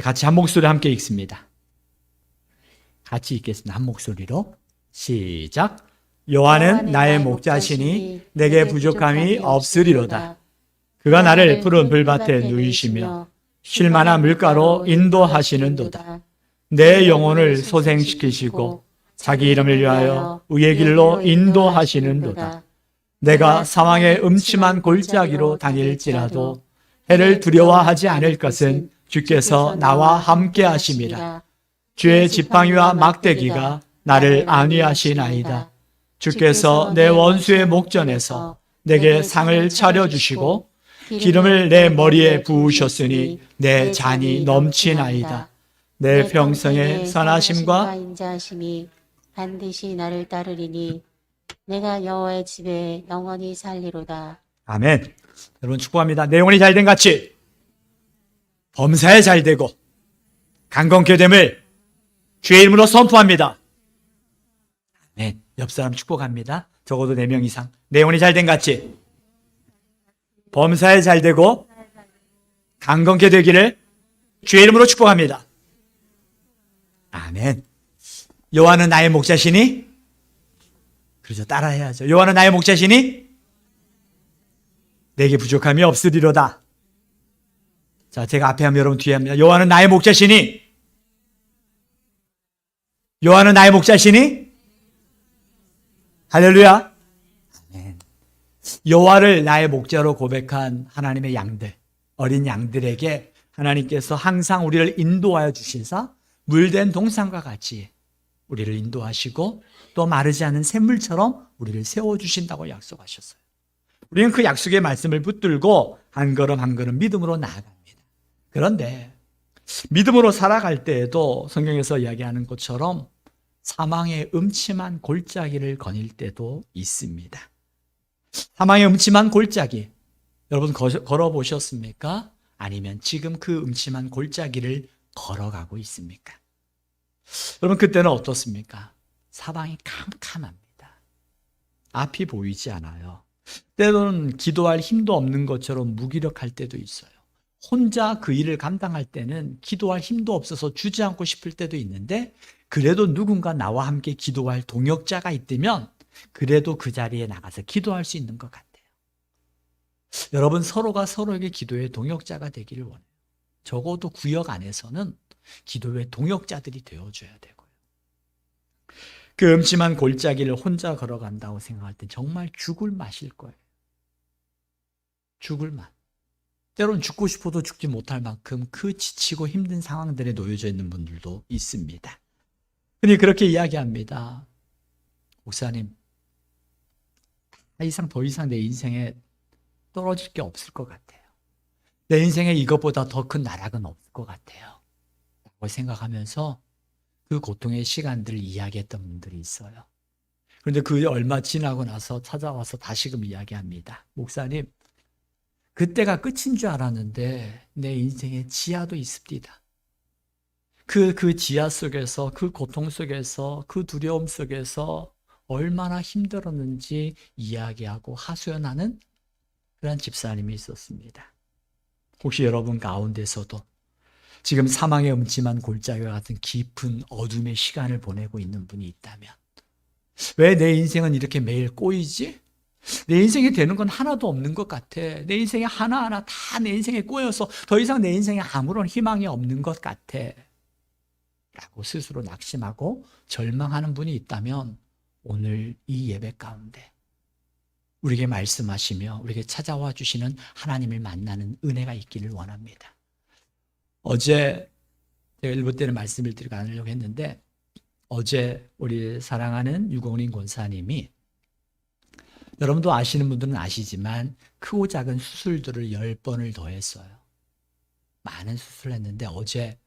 같이 한 목소리 함께 읽습니다. 같이 읽겠습니다. 한 목소리로 시작. 여호와는 나의 목자시니 내게 부족함이 없으리로다. 그가 나를 푸른 불밭에 누이시며 쉴 만한 물가로 인도하시는도다. 내 영혼을 소생시키시고 자기 이름을 위하여 의의 길로 인도하시는도다. 내가 사망의 음침한 골짜기로 다닐지라도 해를 두려워하지 않을 것은 주께서 나와 함께 하심이라. 주의 지팡이와 막대기가 나를 안위하시나이다. 주께서 내 원수의 목전에서 내게 상을 차려주시고 기름을 내 머리에 부으셨으니 내 잔이 넘치나이다. 내 평생의 선하심과 인자하심이 반드시 나를 따르리니 내가 여호와의 집에 영원히 살리로다. 아멘. 여러분 축복합니다. 내 영혼이 잘된 같이 범사에 잘되고 강건케 됨을 주의 이름으로 선포합니다. 아멘. 옆 사람 축복합니다. 적어도 4명 이상. 내 영혼이 잘된 같이 범사에 잘되고 강건케 되기를 주의 이름으로 축복합니다. 아멘. 여호와는 나의 목자시니, 그렇죠, 따라해야죠. 여호와는 나의 목자시니 내게 부족함이 없으리로다. 자, 제가 앞에 하면 여러분 뒤에 합니다. 여호와는 나의 목자시니, 여호와는 나의 목자시니, 할렐루야. 아멘. 여호와를 나의 목자로 고백한 하나님의 양들, 어린 양들에게 하나님께서 항상 우리를 인도하여 주시사 물된 동산과 같이 우리를 인도하시고 또 마르지 않은 샘물처럼 우리를 세워주신다고 약속하셨어요. 우리는 그 약속의 말씀을 붙들고 한 걸음 한 걸음 믿음으로 나아갑니다. 그런데 믿음으로 살아갈 때에도 성경에서 이야기하는 것처럼 사망의 음침한 골짜기를 거닐 때도 있습니다. 사망의 음침한 골짜기, 여러분 걸어보셨습니까? 아니면 지금 그 음침한 골짜기를 걸어가고 있습니까? 여러분 그때는 어떻습니까? 사방이 캄캄합니다. 앞이 보이지 않아요. 때로는 기도할 힘도 없는 것처럼 무기력할 때도 있어요. 혼자 그 일을 감당할 때는 기도할 힘도 없어서 주지 않고 싶을 때도 있는데, 그래도 누군가 나와 함께 기도할 동역자가 있다면 그래도 그 자리에 나가서 기도할 수 있는 것 같아요. 여러분 서로가 서로에게 기도의 동역자가 되기를 원해요. 적어도 구역 안에서는 기도의 동역자들이 되어줘야 되고요. 그 음침한 골짜기를 혼자 걸어간다고 생각할 때 정말 죽을 맛일 거예요. 죽을 맛. 때로는 죽고 싶어도 죽지 못할 만큼 그 지치고 힘든 상황들에 놓여져 있는 분들도 있습니다. 근데 그렇게 이야기합니다. 목사님, 더 이상 내 인생에 떨어질 게 없을 것 같아요. 내 인생에 이것보다 더 큰 나락은 없을 것 같아요. 라고 생각하면서 그 고통의 시간들을 이야기했던 분들이 있어요. 그런데 그 얼마 지나고 나서 찾아와서 다시금 이야기합니다. 목사님, 그때가 끝인 줄 알았는데 내 인생에 지하도 있습니다. 그 지하 속에서, 그 고통 속에서, 그 두려움 속에서 얼마나 힘들었는지 이야기하고 하소연하는 그런 집사님이 있었습니다. 혹시 여러분 가운데서도 지금 사망의 음침한 골짜기와 같은 깊은 어둠의 시간을 보내고 있는 분이 있다면, 왜 내 인생은 이렇게 매일 꼬이지? 내 인생에 되는 건 하나도 없는 것 같아. 내 인생에 하나하나 다 내 인생에 꼬여서 더 이상 내 인생에 아무런 희망이 없는 것 같아 라고 스스로 낙심하고 절망하는 분이 있다면, 오늘 이 예배 가운데 우리에게 말씀하시며 우리에게 찾아와 주시는 하나님을 만나는 은혜가 있기를 원합니다. 어제 제가 일부 때는 말씀을 드리고 않으려고 했는데, 어제 우리 사랑하는 유공린 권사님이, 여러분도 아시는 분들은 아시지만 크고 작은 수술들을 10번을 더 했어요. 많은 수술을 했는데 어제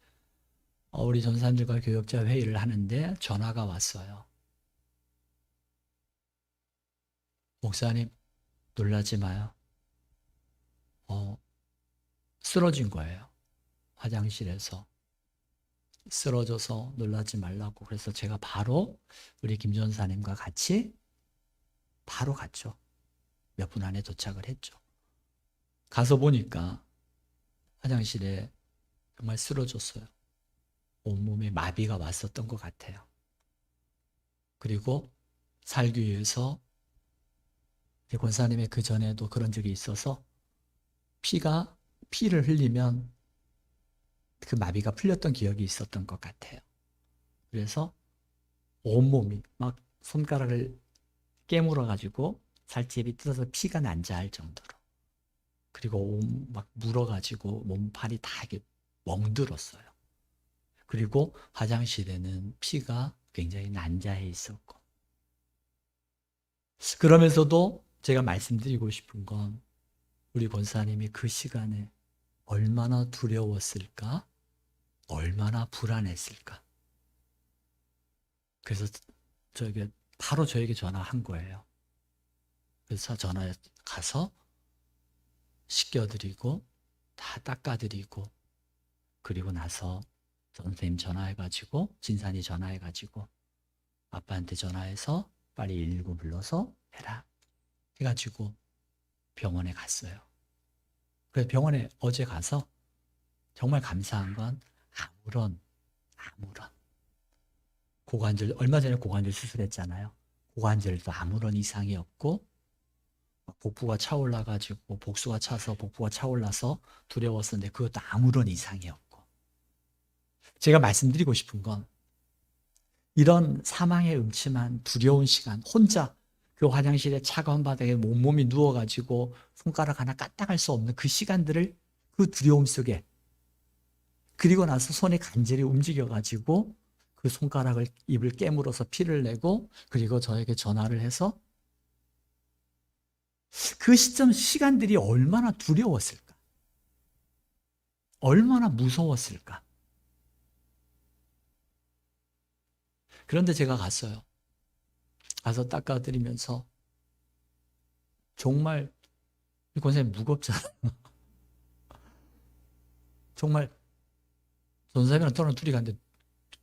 우리 전사님들과 교역자 회의를 하는데 전화가 왔어요. 목사님, 놀라지 마요. 쓰러진 거예요. 화장실에서 쓰러져서 놀라지 말라고. 그래서 제가 바로 우리 김 전사님과 같이 바로 갔죠. 몇 분 안에 도착을 했죠. 가서 보니까 화장실에 정말 쓰러졌어요. 온몸에 마비가 왔었던 것 같아요. 그리고 살기 위해서 권사님의 그 전에도 그런 적이 있어서 피를 흘리면 그 마비가 풀렸던 기억이 있었던 것 같아요. 그래서 온몸이 막 손가락을 깨물어 가지고 살집이 뜯어서 피가 난자할 정도로, 그리고 막 물어 가지고 몸팔이 다 이렇게 멍들었어요. 그리고 화장실에는 피가 굉장히 난자해 있었고, 그러면서도 제가 말씀드리고 싶은 건 우리 권사님이 그 시간에 얼마나 두려웠을까, 얼마나 불안했을까. 그래서 바로 저에게 전화한 거예요. 그래서 전화에 가서 씻겨드리고 다 닦아드리고, 그리고 나서 선생님 전화해가지고, 진산이 전화해가지고 아빠한테 전화해서 빨리 119 불러서 해라 해가지고 병원에 갔어요. 그래서 병원에 어제 가서 정말 감사한 건 아무런 고관절, 얼마 전에 고관절 수술했잖아요. 고관절도 아무런 이상이 없고, 복부가 차올라가지고 복수가 차서 복부가 차올라서 두려웠었는데 그것도 아무런 이상이 없고. 제가 말씀드리고 싶은 건 이런 사망의 음침한 두려운 시간, 혼자 그 화장실에 차가운 바닥에 온몸이 누워가지고 손가락 하나 까딱할 수 없는 그 시간들을, 그 두려움 속에, 그리고 나서 손이 간절히 움직여가지고 그 손가락을, 입을 깨물어서 피를 내고, 그리고 저에게 전화를 해서 그 시간들이 얼마나 두려웠을까, 얼마나 무서웠을까. 그런데 제가 갔어요. 가서 닦아드리면서 정말, 권사님 무겁잖아요. 정말 전사님이랑 저랑 둘이 갔는데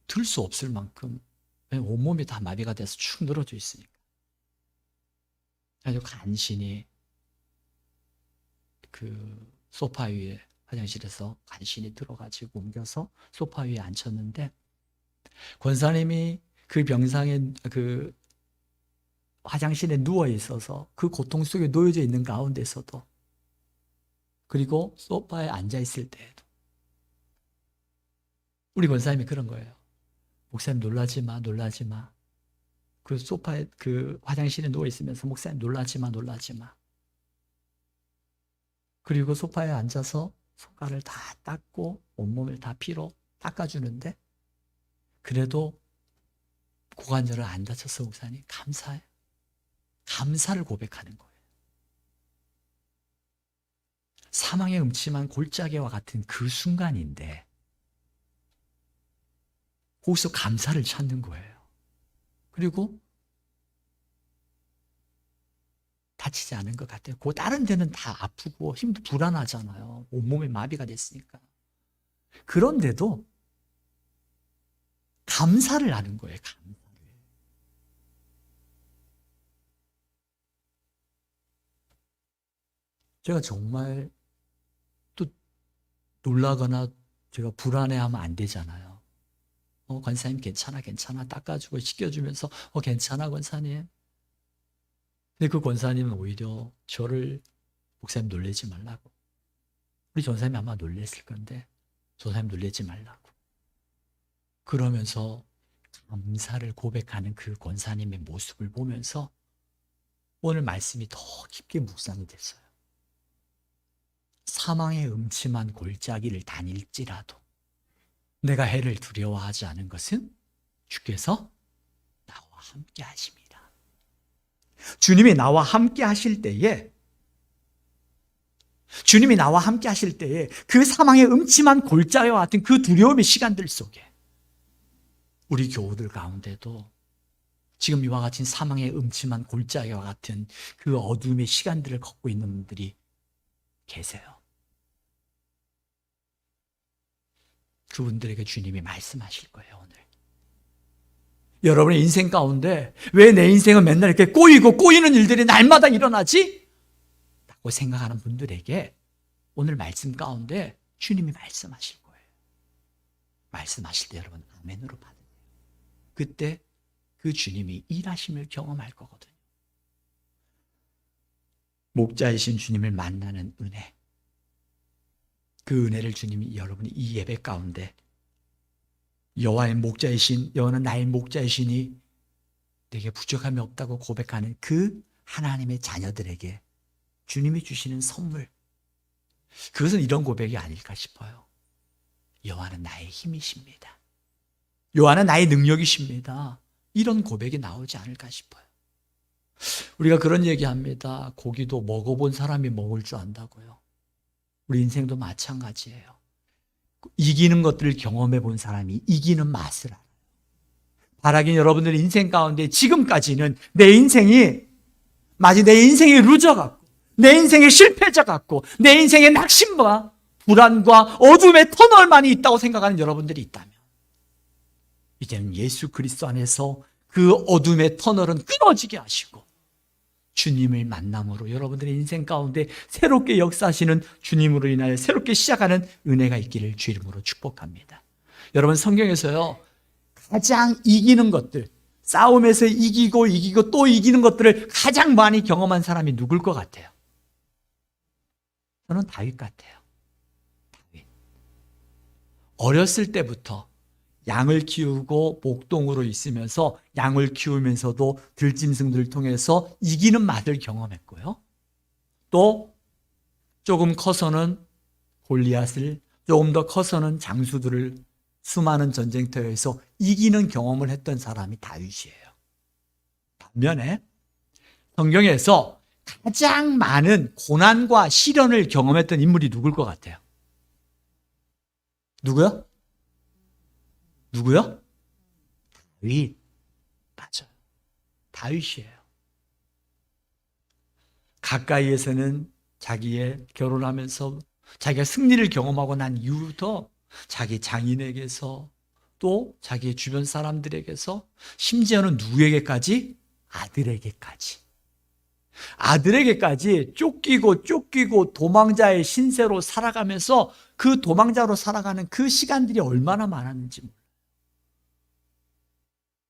들 수 없을 만큼 온몸이 다 마비가 돼서 축 늘어져 있으니까. 아주 간신히 그 소파 위에, 화장실에서 간신히 들어가지고 옮겨서 소파 위에 앉혔는데, 권사님이 그 병상에, 그 화장실에 누워 있어서 그 고통 속에 놓여져 있는 가운데서도, 그리고 소파에 앉아 있을 때에도 우리 권사님이 그런 거예요. 목사님 놀라지 마, 놀라지 마. 그 소파에, 그 화장실에 누워 있으면서 목사님 놀라지 마, 놀라지 마. 그리고 소파에 앉아서 손가락을 다 닦고 온몸을 다 피로 닦아주는데, 그래도 고관절을 안 다쳐서 목사님 감사해. 감사를 고백하는 거예요. 사망의 음침한 골짜기와 같은 그 순간인데 거기서 감사를 찾는 거예요. 그리고 다치지 않은 것 같아요. 그 다른 데는 다 아프고 힘도 불안하잖아요. 온몸에 마비가 됐으니까. 그런데도 감사를 하는 거예요. 감사를. 제가 정말 또 놀라거나 제가 불안해하면 안 되잖아요. 권사님 괜찮아, 괜찮아. 닦아주고 씻겨주면서 괜찮아, 권사님. 근데 그 권사님은 오히려 저를, 목사님 놀라지 말라고. 우리 전사님이 아마 놀랬을 건데, 전사님 놀라지 말라고. 그러면서 감사를 고백하는 그 권사님의 모습을 보면서 오늘 말씀이 더 깊게 묵상이 됐어요. 사망의 음침한 골짜기를 다닐지라도 내가 해를 두려워하지 않은 것은 주께서 나와 함께 하십니다. 주님이 나와 함께 하실 때에, 주님이 나와 함께 하실 때에 그 사망의 음침한 골짜기와 같은 그 두려움의 시간들 속에 우리 교우들 가운데도 지금 이와 같은 사망의 음침한 골짜기와 같은 그 어둠의 시간들을 걷고 있는 분들이 계세요. 그분들에게 주님이 말씀하실 거예요, 오늘. 여러분의 인생 가운데 왜 내 인생은 맨날 이렇게 꼬이는 일들이 날마다 일어나지? 라고 생각하는 분들에게 오늘 말씀 가운데 주님이 말씀하실 거예요. 말씀하실 때 여러분 아멘으로 받으세요. 그때 그 주님이 일하심을 경험할 거거든요. 목자이신 주님을 만나는 은혜, 그 은혜를 주님이 여러분이 이 예배 가운데 여호와의 목자이신, 여호와는 나의 목자이시니 내게 부족함이 없다고 고백하는 그 하나님의 자녀들에게 주님이 주시는 선물, 그것은 이런 고백이 아닐까 싶어요. 여호와는 나의 힘이십니다. 여호와는 나의 능력이십니다. 이런 고백이 나오지 않을까 싶어요. 우리가 그런 얘기합니다. 고기도 먹어본 사람이 먹을 줄 안다고요. 우리 인생도 마찬가지예요. 이기는 것들을 경험해 본 사람이 이기는 맛을 알아요. 바라긴 여러분들 인생 가운데 지금까지는 내 인생이 마치 내 인생의 루저 같고, 내 인생의 실패자 같고, 내 인생의 낙심과 불안과 어둠의 터널만이 있다고 생각하는 여러분들이 있다면, 이제는 예수 그리스도 안에서 그 어둠의 터널은 끊어지게 하시고 주님을 만남으로 여러분들의 인생 가운데 새롭게 역사하시는 주님으로 인하여 새롭게 시작하는 은혜가 있기를 주 이름으로 축복합니다. 여러분, 성경에서요, 가장 이기는 것들, 싸움에서 이기고 또 이기는 것들을 가장 많이 경험한 사람이 누굴 것 같아요? 저는 다윗 같아요. 다윗. 어렸을 때부터 양을 키우고 목동으로 있으면서 양을 키우면서도 들짐승들을 통해서 이기는 맛을 경험했고요. 또 조금 커서는 골리앗을, 조금 더 커서는 장수들을 수많은 전쟁터에서 이기는 경험을 했던 사람이 다윗이에요. 반면에 성경에서 가장 많은 고난과 시련을 경험했던 인물이 누굴 것 같아요? 누구요? 누구요? 다윗. 맞아요. 다윗이에요. 가까이에서는 자기의 결혼하면서 자기가 승리를 경험하고 난 이후부터 자기 장인에게서 또 자기의 주변 사람들에게서 심지어는 누구에게까지? 아들에게까지 쫓기고 도망자의 신세로 살아가면서 그 도망자로 살아가는 그 시간들이 얼마나 많았는지 몰라요.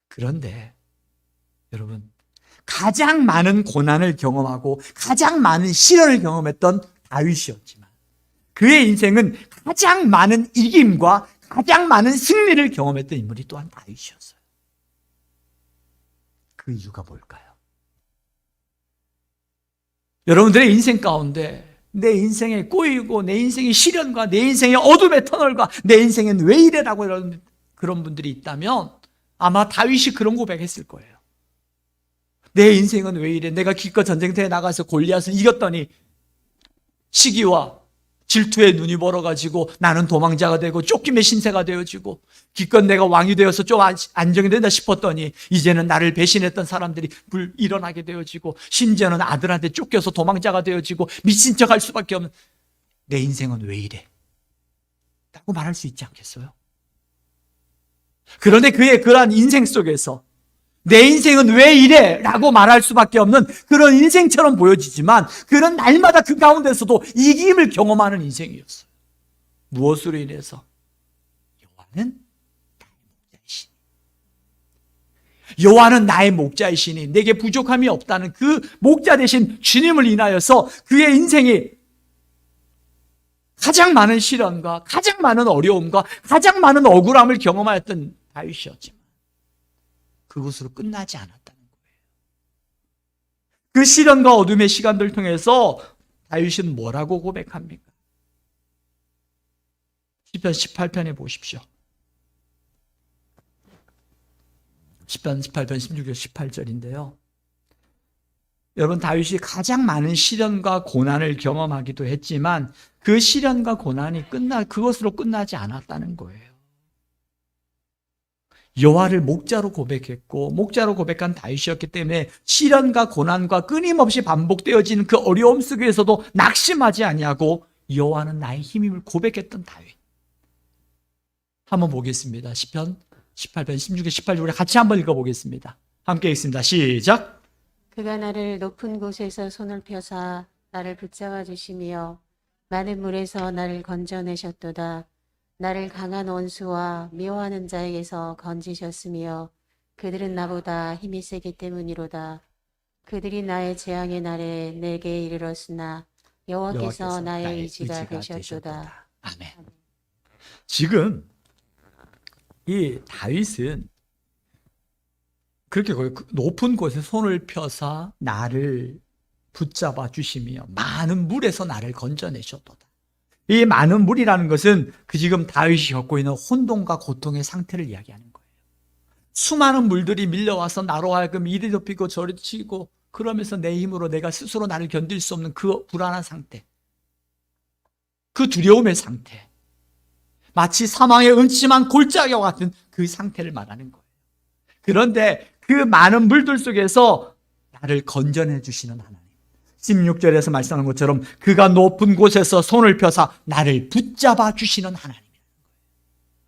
그런데 여러분, 가장 많은 고난을 경험하고 가장 많은 시련을 경험했던 다윗이었지만 그의 인생은 가장 많은 이김과 가장 많은 승리를 경험했던 인물이 또한 다윗이었어요. 그 이유가 뭘까요? 여러분들의 인생 가운데 내 인생에 꼬이고 내 인생의 시련과 내 인생의 어둠의 터널과 내 인생은 왜 이래라고 이런 그런 분들이 있다면 아마 다윗이 그런 고백했을 거예요. 내 인생은 왜 이래? 내가 기껏 전쟁터에 나가서 골리앗을 이겼더니 시기와 질투에 눈이 멀어가지고 나는 도망자가 되고 쫓김의 신세가 되어지고 기껏 내가 왕이 되어서 좀 안정이 된다 싶었더니 이제는 나를 배신했던 사람들이 일어나게 되어지고 심지어는 아들한테 쫓겨서 도망자가 되어지고 미친 척할 수밖에 없는 내 인생은 왜 이래? 라고 말할 수 있지 않겠어요? 그런데 그의 그러한 인생 속에서 내 인생은 왜 이래? 라고 말할 수밖에 없는 그런 인생처럼 보여지지만 그런 날마다 그 가운데서도 이김을 경험하는 인생이었어요. 무엇으로 인해서? 여호와는 나의 목자이시니, 여호와는 나의 목자이시니 내게 부족함이 없다는 그 목자 되신 주님을 인하여서 그의 인생이 가장 많은 시련과 가장 많은 어려움과 가장 많은 억울함을 경험하였던 다윗이었지만 그것으로 끝나지 않았다는 거예요. 그 시련과 어둠의 시간들을 통해서 다윗은 뭐라고 고백합니까? 시편 18편에 보십시오. 시편 18편 16절 18절인데요. 여러분, 다윗이 가장 많은 시련과 고난을 경험하기도 했지만 그 시련과 고난이 그것으로 끝나지 않았다는 거예요. 여호와를 목자로 고백했고 목자로 고백한 다윗이었기 때문에 시련과 고난과 끊임없이 반복되어지는 그 어려움 속에서도 낙심하지 아니하고 여호와는 나의 힘임을 고백했던 다윗. 한번 보겠습니다. 시편 18편 16절 18절 우리 같이 한번 읽어보겠습니다. 함께 읽습니다. 시작. 그가 나를 높은 곳에서 손을 펴사 나를 붙잡아 주시며 많은 물에서 나를 건져내셨도다. 나를 강한 원수와 미워하는 자에게서 건지셨으며 그들은 나보다 힘이 세기 때문이로다. 그들이 나의 재앙의 날에 내게 이르렀으나 여호와께서 나의 의지가 되셨도다. 아멘. 지금 이 다윗은 그렇게 높은 곳에 손을 펴사 나를 붙잡아 주시며 많은 물에서 나를 건져내셨도다. 이 많은 물이라는 것은 그 지금 다윗이 겪고 있는 혼돈과 고통의 상태를 이야기하는 거예요. 수많은 물들이 밀려와서 나로 하여금 이리 덮이고 저리 치고 그러면서 내 힘으로 내가 스스로 나를 견딜 수 없는 그 불안한 상태, 그 두려움의 상태, 마치 사망의 음침한 골짜기와 같은 그 상태를 말하는 거예요. 그런데 그 많은 물들 속에서 나를 건져내 주시는 하나님, 16절에서 말씀하는 것처럼 그가 높은 곳에서 손을 펴사 나를 붙잡아 주시는 하나님,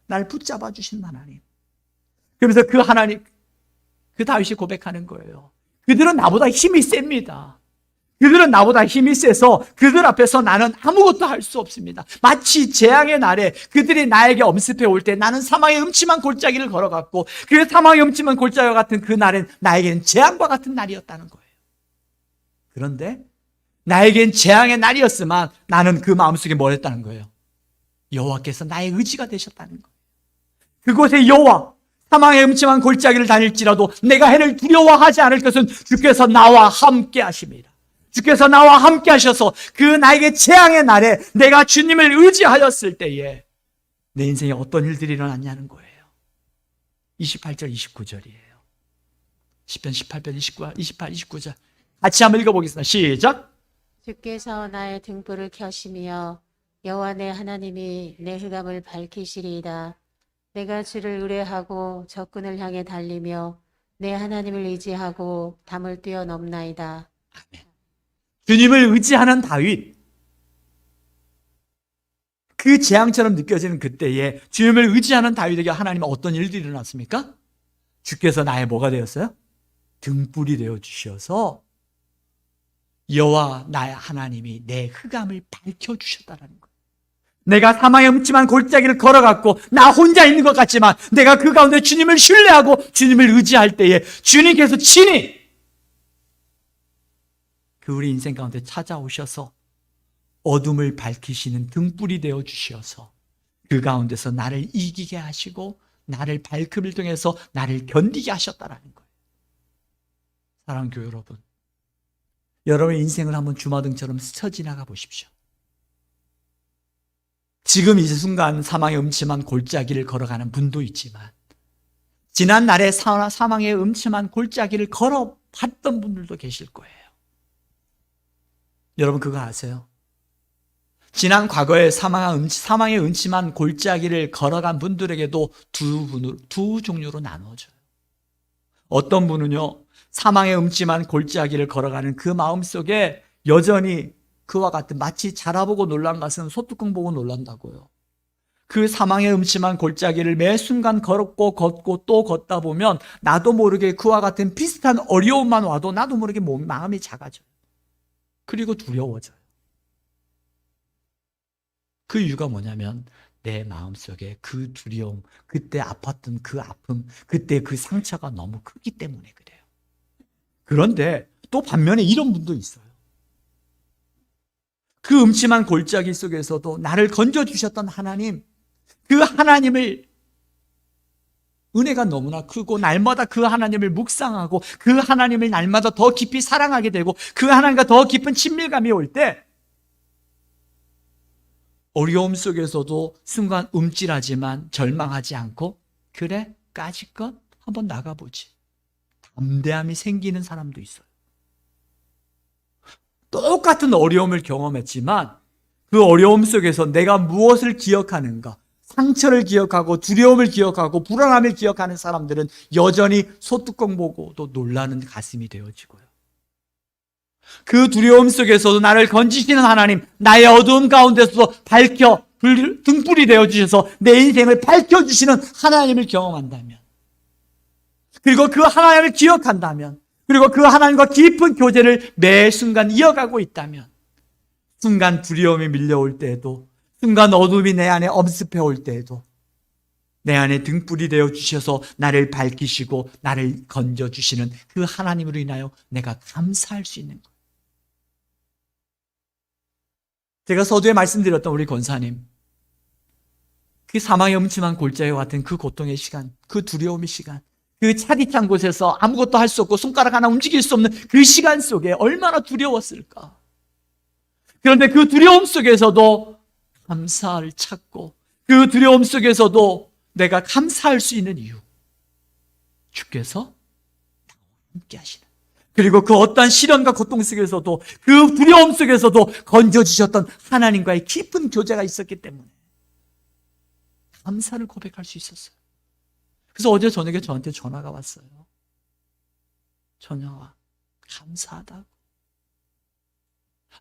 나를 붙잡아 주시는 하나님. 그러면서 그 하나님, 그 다윗이 고백하는 거예요. 그들은 나보다 힘이 셉니다. 그들은 나보다 힘이 세서 그들 앞에서 나는 아무것도 할 수 없습니다. 마치 재앙의 날에 그들이 나에게 엄습해 올 때 나는 사망의 음침한 골짜기를 걸어갔고 그 사망의 음침한 골짜기와 같은 그 날은 나에게는 재앙과 같은 날이었다는 거예요. 그런데 나에겐 재앙의 날이었지만 나는 그 마음속에 뭘 했다는 거예요? 여호와께서 나의 의지가 되셨다는 거예요. 그곳에 여호와, 사망의 음침한 골짜기를 다닐지라도 내가 해를 두려워하지 않을 것은 주께서 나와 함께 하십니다. 주께서 나와 함께 하셔서 그 나에게 재앙의 날에 내가 주님을 의지하였을 때에 내 인생에 어떤 일들이 일어났냐는 거예요. 28절 29절이에요. 시편 18편 28, 29절 같이 한번 읽어보겠습니다. 시작. 주께서 나의 등불을 켜시며 여호와 내 하나님이 내 흑암을 밝히시리이다. 내가 주를 의뢰하고 적군을 향해 달리며 내 하나님을 의지하고 담을 뛰어넘나이다. 아멘. 주님을 의지하는 다윗, 그 재앙처럼 느껴지는 그때에 주님을 의지하는 다윗에게 하나님은 어떤 일들이 일어났습니까? 주께서 나의 뭐가 되었어요? 등불이 되어 주셔서 여호와 나의 하나님이 내 흑암을 밝혀주셨다는 거예요. 내가 사망의 음침한 골짜기를 걸어갔고 나 혼자 있는 것 같지만 내가 그 가운데 주님을 신뢰하고 주님을 의지할 때에 주님께서 친히 그 우리 인생 가운데 찾아오셔서 어둠을 밝히시는 등불이 되어 주셔서 그 가운데서 나를 이기게 하시고 나를 밝음을 통해서 나를 견디게 하셨다라는 거예요. 사랑하는 교회 여러분, 여러분의 인생을 한번 주마등처럼 스쳐 지나가 보십시오. 지금 이 순간 사망의 음침한 골짜기를 걸어가는 분도 있지만 지난 날에 사망의 음침한 골짜기를 걸어봤던 분들도 계실 거예요. 여러분 그거 아세요? 지난 과거에 사망의 음침한 골짜기를 걸어간 분들에게도 두 종류로 나누어져요. 어떤 분은요, 사망의 음침한 골짜기를 걸어가는 그 마음속에 여전히 그와 같은 마치 자라보고 놀란 것은 소뚜껑 보고 놀란다고요. 그 사망의 음침한 골짜기를 매 순간 걸었고 걷고 또 걷다 보면 나도 모르게 그와 같은 비슷한 어려움만 와도 나도 모르게 마음이 작아져요. 그리고 두려워져요. 그 이유가 뭐냐면 내 마음속에 그 두려움, 그때 아팠던 그 아픔, 그때 그 상처가 너무 크기 때문에 그래요. 그런데 또 반면에 이런 분도 있어요. 그 음침한 골짜기 속에서도 나를 건져주셨던 하나님, 그 하나님을 은혜가 너무나 크고 날마다 그 하나님을 묵상하고 그 하나님을 날마다 더 깊이 사랑하게 되고 그 하나님과 더 깊은 친밀감이 올 때 어려움 속에서도 순간 움찔하지만 절망하지 않고 그래? 까짓것? 한번 나가보지. 담대함이 생기는 사람도 있어요. 똑같은 어려움을 경험했지만 그 어려움 속에서 내가 무엇을 기억하는가, 상처를 기억하고 두려움을 기억하고 불안함을 기억하는 사람들은 여전히 소뚜껑 보고 또 놀라는 가슴이 되어지고요. 그 두려움 속에서도 나를 건지시는 하나님, 나의 어두움 가운데서도 밝혀 등불이 되어주셔서 내 인생을 밝혀주시는 하나님을 경험한다면, 그리고 그 하나님을 기억한다면, 그리고 그 하나님과 깊은 교제를 매 순간 이어가고 있다면, 순간 두려움이 밀려올 때에도, 순간 어둠이 내 안에 엄습해 올 때에도 내 안에 등불이 되어 주셔서 나를 밝히시고 나를 건져주시는 그 하나님으로 인하여 내가 감사할 수 있는 거예요. 제가 서두에 말씀드렸던 우리 권사님, 그 사망의 음침한 골짜기와 같은 그 고통의 시간, 그 두려움의 시간, 그 차디찬 곳에서 아무것도 할 수 없고 손가락 하나 움직일 수 없는 그 시간 속에 얼마나 두려웠을까. 그런데 그 두려움 속에서도 감사를 찾고, 그 두려움 속에서도 내가 감사할 수 있는 이유, 주께서 나와 함께 하시는, 그리고 그 어떠한 시련과 고통 속에서도, 그 두려움 속에서도 건져주셨던 하나님과의 깊은 교제가 있었기 때문에 감사를 고백할 수 있었어요. 그래서 어제 저녁에 저한테 전화가 왔어요. 전화와 감사하다고.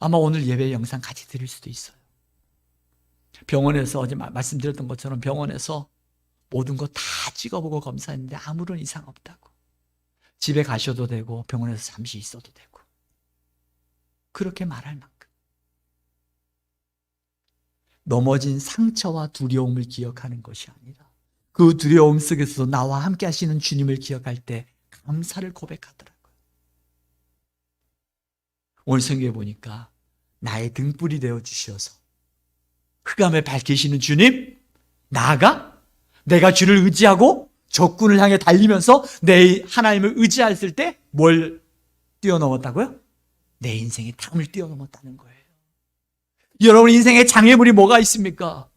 아마 오늘 예배 영상 같이 드릴 수도 있어요. 병원에서 어제 말씀드렸던 것처럼 병원에서 모든 거 다 찍어보고 검사했는데 아무런 이상 없다고. 집에 가셔도 되고 병원에서 잠시 있어도 되고. 그렇게 말할 만큼 넘어진 상처와 두려움을 기억하는 것이 아니라 그 두려움 속에서도 나와 함께 하시는 주님을 기억할 때 감사를 고백하더라고요. 오늘 성경에 보니까 나의 등불이 되어 주셔서 흑암을 밝히시는 주님, 나아가 내가 주를 의지하고 적군을 향해 달리면서 내 하나님을 의지했을 때 뭘 뛰어넘었다고요? 내 인생의 담을 뛰어넘었다는 거예요. 여러분 인생의 장애물이 뭐가 있습니까?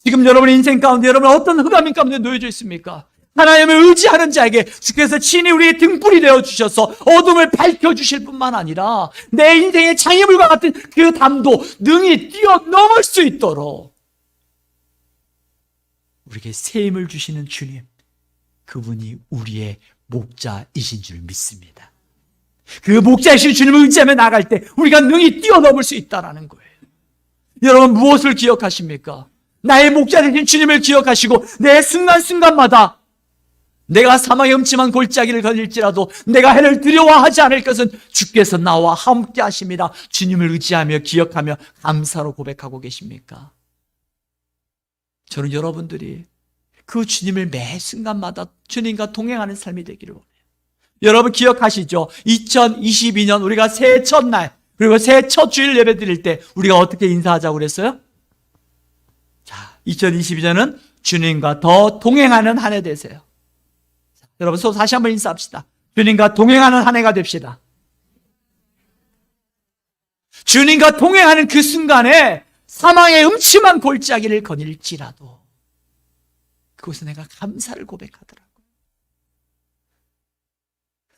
지금 여러분의 인생 가운데 여러분 어떤 흑암인 가운데 놓여져 있습니까? 하나님을 의지하는 자에게 주께서 친히 우리의 등불이 되어 주셔서 어둠을 밝혀주실 뿐만 아니라 내 인생의 장애물과 같은 그 담도 능히 뛰어넘을 수 있도록 우리에게 새 힘을 주시는 주님, 그분이 우리의 목자이신 줄 믿습니다. 그 목자이신 주님을 의지하며 나갈 때 우리가 능히 뛰어넘을 수 있다는 거예요. 여러분 무엇을 기억하십니까? 나의 목자 되신 주님을 기억하시고 내 순간순간마다 내가 사망의 음침한 골짜기를 걸릴지라도 내가 해를 두려워하지 않을 것은 주께서 나와 함께 하십니다. 주님을 의지하며 기억하며 감사로 고백하고 계십니까? 저는 여러분들이 그 주님을 매 순간마다 주님과 동행하는 삶이 되기를 원해요. 여러분 기억하시죠? 2022년 우리가 새해 첫날 그리고 새해 첫 주일 예배 드릴 때 우리가 어떻게 인사하자고 그랬어요? 자, 2022년은 주님과 더 동행하는 한 해 되세요. 자, 여러분 서로 다시 한번 인사합시다. 주님과 동행하는 한 해가 됩시다. 주님과 동행하는 그 순간에 사망의 음침한 골짜기를 거닐지라도 그곳에 내가 감사를 고백하더라고요.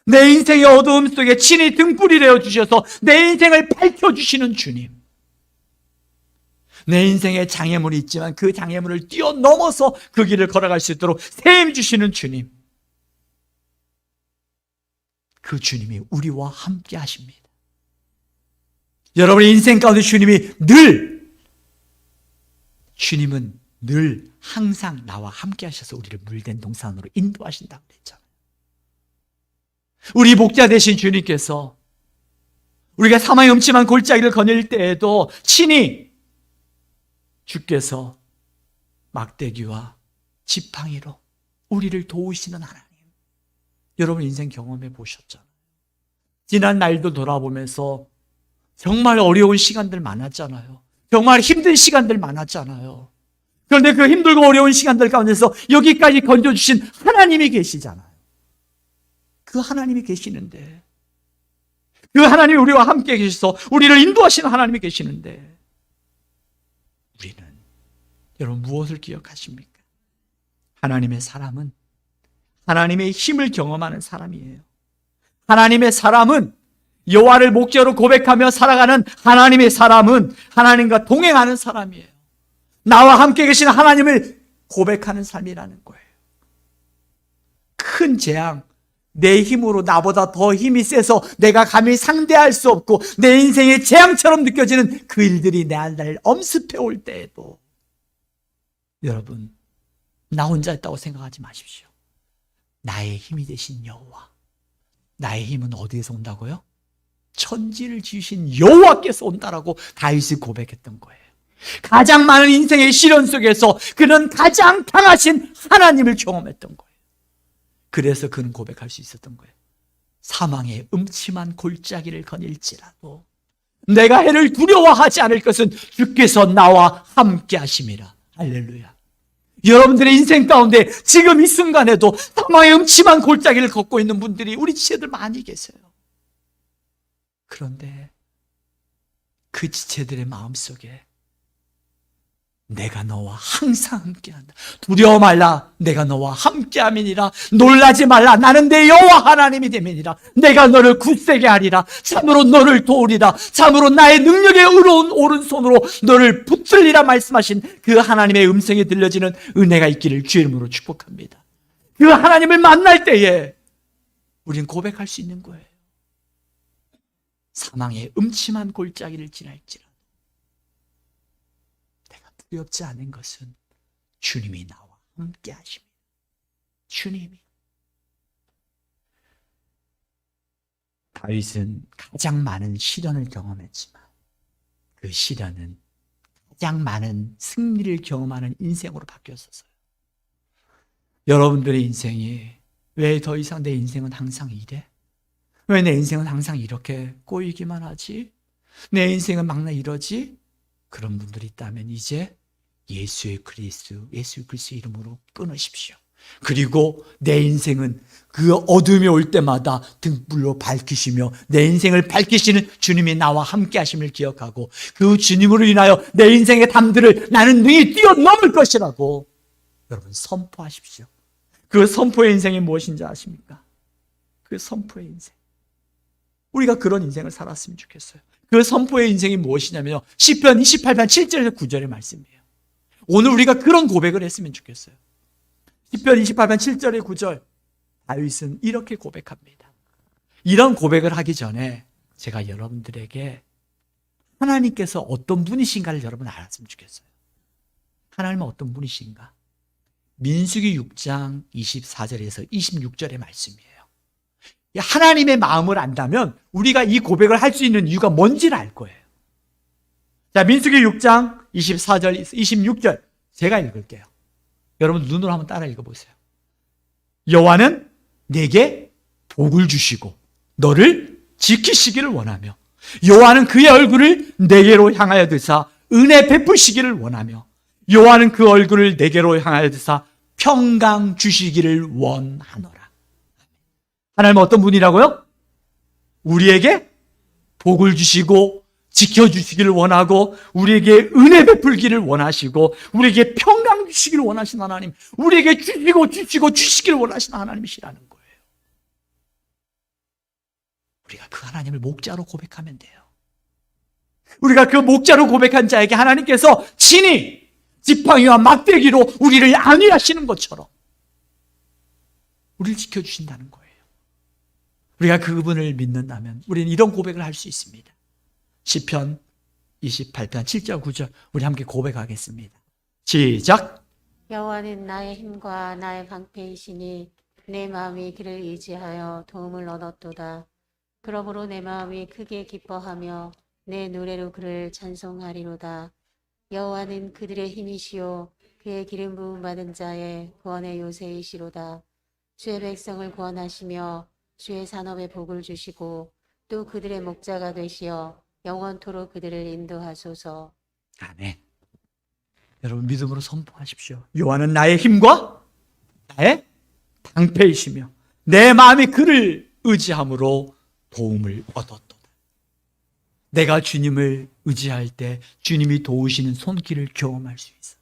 내 인생의 어두움 속에 친히 등불이 되어 주셔서 내 인생을 밝혀주시는 주님, 내 인생에 장애물이 있지만 그 장애물을 뛰어넘어서 그 길을 걸어갈 수 있도록 새 힘 주시는 주님, 그 주님이 우리와 함께 하십니다. 여러분의 인생 가운데 주님은 늘 항상 나와 함께 하셔서 우리를 물된 동산으로 인도하신다고 그랬잖아요. 우리 목자 되신 주님께서 우리가 사망의 음침한 골짜기를 거닐 때에도 친히 주께서 막대기와 지팡이로 우리를 도우시는 하나님, 여러분 인생 경험해 보셨잖아요. 지난 날도 돌아보면서 정말 어려운 시간들 많았잖아요. 정말 힘든 시간들 많았잖아요. 그런데 그 힘들고 어려운 시간들 가운데서 여기까지 건져주신 하나님이 계시잖아요. 그 하나님이 계시는데, 그 하나님이 우리와 함께 계셔서 우리를 인도하시는 하나님이 계시는데, 우리는 여러분 무엇을 기억하십니까? 하나님의 사람은 하나님의 힘을 경험하는 사람이에요. 하나님의 사람은 여호와를 목자로 고백하며 살아가는 하나님의 사람은 하나님과 동행하는 사람이에요. 나와 함께 계신 하나님을 고백하는 삶이라는 거예요. 큰 재앙, 내 힘으로 나보다 더 힘이 세서 내가 감히 상대할 수 없고 내 인생의 재앙처럼 느껴지는 그 일들이 내 안을 엄습해 올 때에도 여러분, 나 혼자 있다고 생각하지 마십시오. 나의 힘이 되신 여호와, 나의 힘은 어디에서 온다고요? 천지를 지으신 여호와께서 온다라고 다윗이 고백했던 거예요. 가장 많은 인생의 시련 속에서 그는 가장 강하신 하나님을 경험했던 거예요. 그래서 그는 고백할 수 있었던 거예요. 사망의 음침한 골짜기를 거닐지라도 내가 해를 두려워하지 않을 것은 주께서 나와 함께 하심이라. 할렐루야. 여러분들의 인생 가운데 지금 이 순간에도 사망의 음침한 골짜기를 걷고 있는 분들이 우리 지체들 많이 계세요. 그런데 그 지체들의 마음속에 내가 너와 항상 함께한다. 두려워 말라. 내가 너와 함께함이니라. 놀라지 말라. 나는 내 여호와 하나님이 됨이니라. 내가 너를 굳세게 하리라. 참으로 너를 도우리라. 참으로 나의 능력에 의로운 오른손으로 너를 붙들리라 말씀하신 그 하나님의 음성이 들려지는 은혜가 있기를 주의 이름으로 축복합니다. 그 하나님을 만날 때에 우리는 고백할 수 있는 거예요. 사망의 음침한 골짜기를 지날지라 두렵지 않은 것은 주님이 나와 함께 하십니다. 주님이. 다윗은 가장 많은 시련을 경험했지만 그 시련은 가장 많은 승리를 경험하는 인생으로 바뀌었었어요. 여러분들의 인생이 왜 더 이상 내 인생은 항상 이래? 왜 내 인생은 항상 이렇게 꼬이기만 하지? 내 인생은 막나 이러지? 그런 분들이 있다면 이제 예수 그리스도의 이름으로 끊으십시오. 그리고 내 인생은 그 어둠이 올 때마다 등불로 밝히시며 내 인생을 밝히시는 주님이 나와 함께 하심을 기억하고 그 주님으로 인하여 내 인생의 담들을 나는 능히 뛰어넘을 것이라고 여러분 선포하십시오. 그 선포의 인생이 무엇인지 아십니까? 그 선포의 인생. 우리가 그런 인생을 살았으면 좋겠어요. 그 선포의 인생이 무엇이냐면요, 시편 28편 7절에서 9절의 말씀이에요. 오늘 우리가 그런 고백을 했으면 좋겠어요. 시편 28편 7절에 9절, 다윗은 이렇게 고백합니다. 이런 고백을 하기 전에 제가 여러분들에게 하나님께서 어떤 분이신가를 여러분 알았으면 좋겠어요. 하나님은 어떤 분이신가? 민수기 6장 24절에서 26절의 말씀이에요. 하나님의 마음을 안다면 우리가 이 고백을 할 수 있는 이유가 뭔지를 알 거예요. 자, 민수기 6장 24절, 26절 제가 읽을게요. 여러분 눈으로 한번 따라 읽어보세요. 여호와는 내게 복을 주시고 너를 지키시기를 원하며 여호와는 그의 얼굴을 내게로 향하여 드사 은혜 베푸시기를 원하며 여호와는 그 얼굴을 내게로 향하여 드사 평강 주시기를 원하노라. 하나님은 어떤 분이라고요? 우리에게 복을 주시고 지켜주시기를 원하고 우리에게 은혜 베풀기를 원하시고 우리에게 평강 주시기를 원하시는 하나님, 우리에게 주시기를 원하시는 하나님이시라는 거예요. 우리가 그 하나님을 목자로 고백하면 돼요. 우리가 그 목자로 고백한 자에게 하나님께서 친히 지팡이와 막대기로 우리를 안위하시는 것처럼 우리를 지켜주신다는 거예요. 우리가 그분을 믿는다면 우리는 이런 고백을 할 수 있습니다. 시편 28편 7절 9절 우리 함께 고백하겠습니다. 시작. 여호와는 나의 힘과 나의 방패이시니 내 마음이 그를 의지하여 도움을 얻었도다. 그러므로 내 마음이 크게 기뻐하며 내 노래로 그를 찬송하리로다. 여호와는 그들의 힘이시요 그의 기름 부음 받은 자의 구원의 요새이시로다. 주의 백성을 구원하시며 주의 산업에 복을 주시고 또 그들의 목자가 되시어 영원토록 그들을 인도하소서. 아멘. 여러분 믿음으로 선포하십시오. 여호와는 나의 힘과 나의 방패이시며 내 마음이 그를 의지함으로 도움을 얻었도다. 내가 주님을 의지할 때 주님이 도우시는 손길을 경험할 수 있어.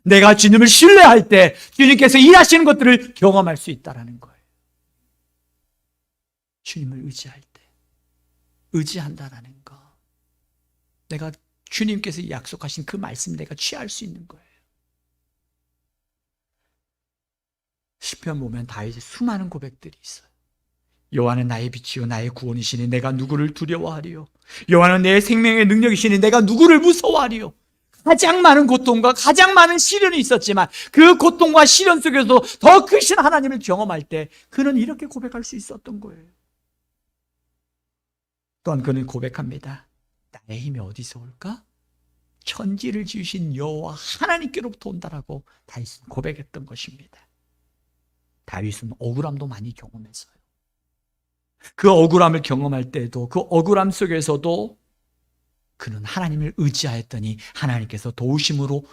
내가 주님을 신뢰할 때 주님께서 일하시는 것들을 경험할 수 있다는 거예요. 주님을 의지할 때 의지한다라는 거, 내가 주님께서 약속하신 그 말씀 내가 취할 수 있는 거예요. 시편 보면 다윗의 수많은 고백들이 있어요. 여호와는 나의 빛이요 나의 구원이시니 내가 누구를 두려워하리요. 여호와는 내 생명의 능력이시니 내가 누구를 무서워하리요. 가장 많은 고통과 가장 많은 시련이 있었지만 그 고통과 시련 속에서 더 크신 하나님을 경험할 때 그는 이렇게 고백할 수 있었던 거예요. 또한 그는 고백합니다. 나의 힘이 어디서 올까? 천지를 지으신 여호와 하나님께로부터 온다라고 다윗은 고백했던 것입니다. 다윗은 억울함도 많이 경험했어요. 그 억울함을 경험할 때도, 그 억울함 속에서도 그는 하나님을 의지하였더니 하나님께서 도우심으로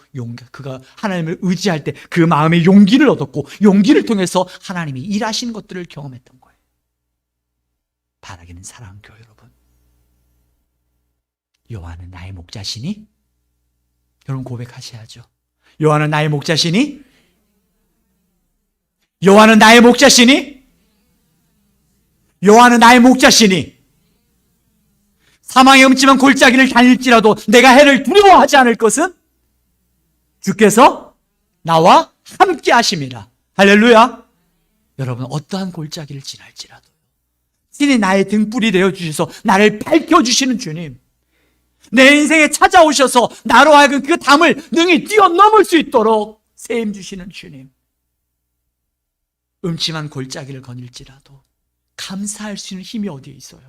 그가 하나님을 의지할 때 그 마음에 용기를 얻었고, 용기를 통해서 하나님이 일하신 것들을 경험했던 거예요. 바라기는 사랑하는 교회 여러분, 여호와는 나의 목자시니? 여러분 고백하셔야죠. 여호와는 나의 목자시니? 여호와는 나의 목자시니? 여호와는 나의 목자시니? 사망의 음침한 골짜기를 다닐지라도 내가 해를 두려워하지 않을 것은 주께서 나와 함께 하심이라. 할렐루야. 여러분, 어떠한 골짜기를 지날지라도 신이 나의 등불이 되어주셔서 나를 밝혀주시는 주님, 내 인생에 찾아오셔서 나로 하여금 그 담을 능히 뛰어넘을 수 있도록 세임 주시는 주님, 음침한 골짜기를 거닐지라도 감사할 수 있는 힘이 어디에 있어요?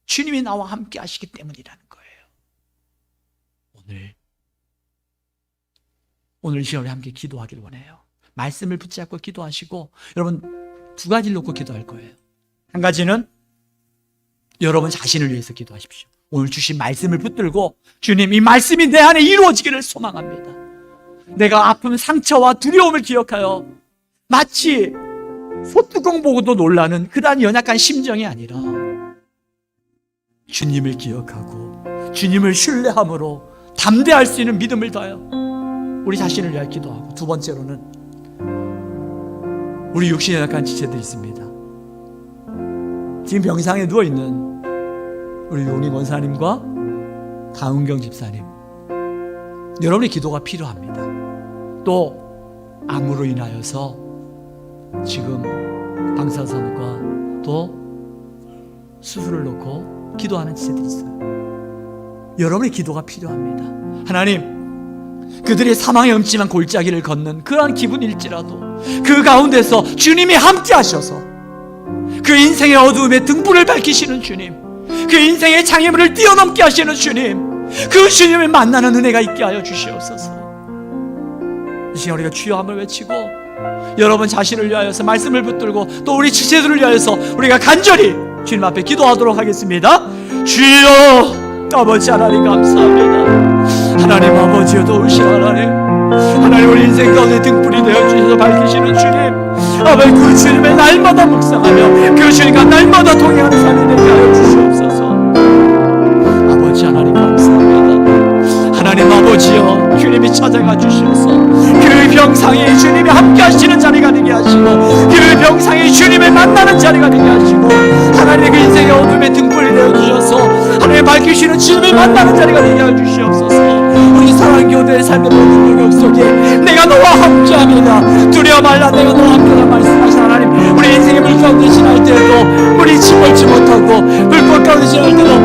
주님이 나와 함께 하시기 때문이라는 거예요. 오늘 이 시간에 함께 기도하기를 원해요. 말씀을 붙잡고 기도하시고, 여러분 두 가지를 놓고 기도할 거예요. 한 가지는 여러분 자신을 위해서 기도하십시오. 오늘 주신 말씀을 붙들고, 주님, 이 말씀이 내 안에 이루어지기를 소망합니다. 내가 아픔, 상처와 두려움을 기억하여 마치 소뚜껑 보고도 놀라는 그러한 연약한 심정이 아니라 주님을 기억하고 주님을 신뢰함으로 담대할 수 있는 믿음을 다하여 우리 자신을 위하여 기도하고, 두 번째로는 우리 육신에 연약한 지체들이 있습니다. 지금 병상에 누워있는 우리 용림 원사님과 강은경 집사님, 여러분의 기도가 필요합니다. 또 암으로 인하여서 지금 방사선과 또 수술을 놓고 기도하는 지체들이 있어요. 여러분의 기도가 필요합니다. 하나님, 그들의 사망의 음침한 골짜기를 걷는 그러한 기분일지라도 그 가운데서 주님이 함께 하셔서 그 인생의 어두움에 등불을 밝히시는 주님, 그 인생의 장애물을 뛰어넘게 하시는 주님, 그 주님을 만나는 은혜가 있게 하여 주시옵소서. 이 시간 우리가 주여 한번 외치고, 여러분 자신을 위하여서 말씀을 붙들고 또 우리 지체들을 위하여서 우리가 간절히 주님 앞에 기도하도록 하겠습니다. 주여, 아버지 하나님 감사합니다. 하나님 아버지여, 도우신 하나님, 우리 인생 가운데 등불이 되어주셔서 밝히시는 주님, 아버지 그 주님의 날마다 묵상하며 그 주님과 날마다 동행하는 삶이 되게 하여 주시옵소서. 아버지 하나님 감사합니다. 하나님 아버지여, 주님이 찾아가 주셔서 그 병상에 주님이 함께 하시는 자리가 되게 하시고, 그 병상에 주님을 만나는 자리가 되게 하시고, 하나님의 그 인생의 어둠에 등불이 되어주셔서 하나님 밝히시는 주님을 만나는 자리가 되게 하여 주시옵소서. 우리 사랑하는 교회의 삶의 모든 영역 속에 내가 너와 함께합니다, 두려워 말라, 내가 너와 함께하라 말씀하신 하나님, 우리 인생의 물 가운데 지날 때에도 우리 침몰치 못하고 불꽃 가운데 지날 때도